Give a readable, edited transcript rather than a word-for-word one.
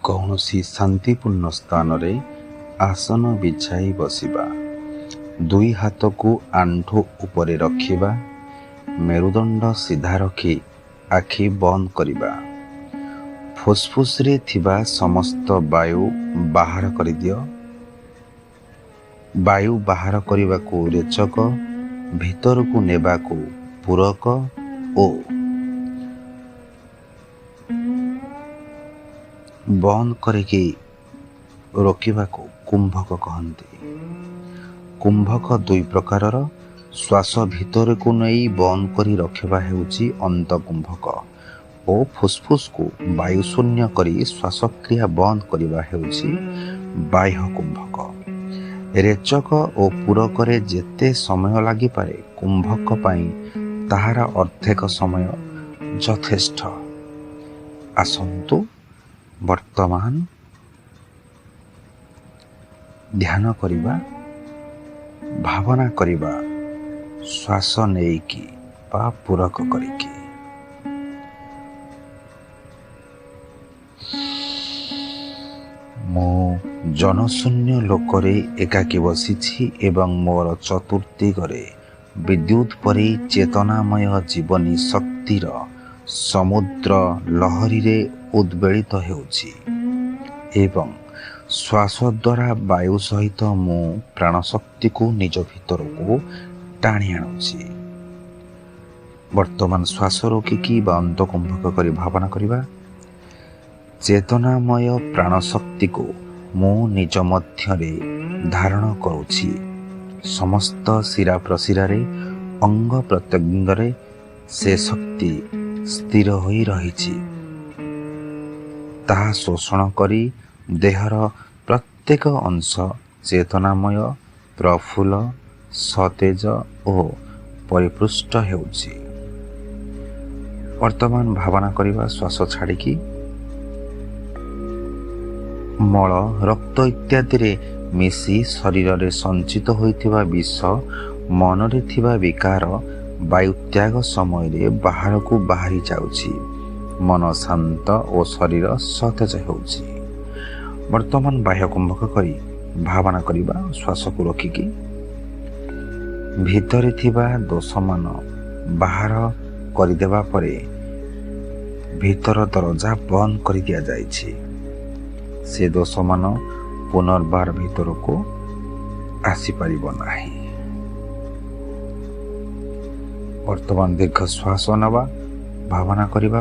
କୌଣସି ଶାନ୍ତିପୂର୍ଣ୍ଣ ସ୍ଥାନରେ ଆସନ ବିଛାଇ ବସିବା। ଦୁଇ ହାତକୁ ଆଣ୍ଠୁ ଉପରେ ରଖିବା। ମେରୁଦଣ୍ଡ ସିଧା ରଖି ଆଖି ବନ୍ଦ କରିବା। ଫୁସ୍ଫୁସ୍ରେ ଥିବା ସମସ୍ତ ବାୟୁ ବାହାର କରିଦିଅ। ବାୟୁ ବାହାର କରିବାକୁ ରେଚକ, ଭିତରକୁ ନେବାକୁ ପୂରକ ଓ ବନ୍ଦ କରିକି ରୋକିବାକୁ କୁମ୍ଭକ କହନ୍ତି। କୁମ୍ଭକ ଦୁଇ ପ୍ରକାରର। ଶ୍ୱାସ ଭିତରକୁ ନେଇ ବନ୍ଦ କରି ରଖିବା ହେଉଛି ଅନ୍ତକୁମ୍ଭକ ଓ ଫୁସ୍ଫୁସ୍କୁ ବାୟୁଶୂନ୍ୟ କରି ଶ୍ୱାସକ୍ରିୟା ବନ୍ଦ କରିବା ହେଉଛି ବାହ୍ୟ କୁମ୍ଭକ। ରେଚକ ଓ ପୂରକରେ ଯେତେ ସମୟ ଲାଗିପାରେ, କୁମ୍ଭକ ପାଇଁ ତାହାର ଅର୍ଦ୍ଧେକ ସମୟ ଯଥେଷ୍ଟ। ଆସନ୍ତୁ ବର୍ତ୍ତମାନ ଧ୍ୟାନ କରିବା, ଭାବନା କରିବା, ଶ୍ୱାସ ନେଇକି ବା ପୂରକ କରିକି। ମୁଁ ଜନଶୂନ୍ୟ ଲୋକରେ ଏକାକୀ ବସିଛି ଏବଂ ମୋର ଚତୁର୍ଦିଗରେ ବିଦ୍ୟୁତ ପରି ଚେତନାମୟ ଜୀବନୀ ଶକ୍ତିର ସମୁଦ୍ର ଲହରୀରେ ଉଦ୍ବେଳିତ ହେଉଛି ଏବଂ ଶ୍ୱାସ ଦ୍ୱାରା ବାୟୁ ସହିତ ମୁଁ ପ୍ରାଣଶକ୍ତିକୁ ନିଜ ଭିତରକୁ ଟାଣି ଆଣୁଛି। ବର୍ତ୍ତମାନ ଶ୍ୱାସ ରୋକିକି ବା ଅନ୍ତକୁମ୍ଭକ କରି ଭାବନା କରିବା। ଚେତନାମୟ ପ୍ରାଣଶକ୍ତିକୁ ମୁଁ ନିଜ ମଧ୍ୟରେ ଧାରଣ କରୁଛି। ସମସ୍ତ ଶିରା ପ୍ରଶିରାରେ, ଅଙ୍ଗ ପ୍ରତ୍ୟଙ୍ଗରେ ସେ ଶକ୍ତି ସ୍ଥିର ହୋଇ ରହିଛି। ତାହା ଶୋଷଣ କରି ଦେହର ପ୍ରତ୍ୟେକ ଅଂଶ ଚେତନାମୟ, ପ୍ରଫୁଲ୍ଲ, ସତେଜ ଓ ପରିପୃଷ୍ଟ ହେଉଛି। ବର୍ତ୍ତମାନ ଭାବନା କରିବା ଶ୍ୱାସ ଛାଡ଼ିକି। ମଳ, ରକ୍ତ ଇତ୍ୟାଦିରେ ମିଶି ଶରୀରରେ ସଞ୍ଚିତ ହୋଇଥିବା ବିଷ, ମନରେ ଥିବା ବିକାର ବାୟୁତ୍ୟାଗ ସମୟରେ ବାହାରକୁ ବାହାରି ଯାଉଛି। ମନ ଶାନ୍ତ ଓ ଶରୀର ସତେଜ ହେଉଛି। ବର୍ତ୍ତମାନ ବାହ୍ୟ କୁମ୍ଭକ କରି ଭାବନା କରିବା ଶ୍ୱାସକୁ ରୋକିକି। ଭିତରେ ଥିବା ଦୋଷମାନ ବାହାର କରିଦେବା ପରେ ଭିତର ଦରଜା ବନ୍ଦ କରି ଦିଆଯାଇଛି। ସେ ଦୋଷମାନ ପୁନର୍ବାର ଭିତରକୁ ଆସିପାରିବ ନାହିଁ। ବର୍ତ୍ତମାନ ଦୀର୍ଘ ଶ୍ୱାସ ନେବା, ଭାବନା କରିବା।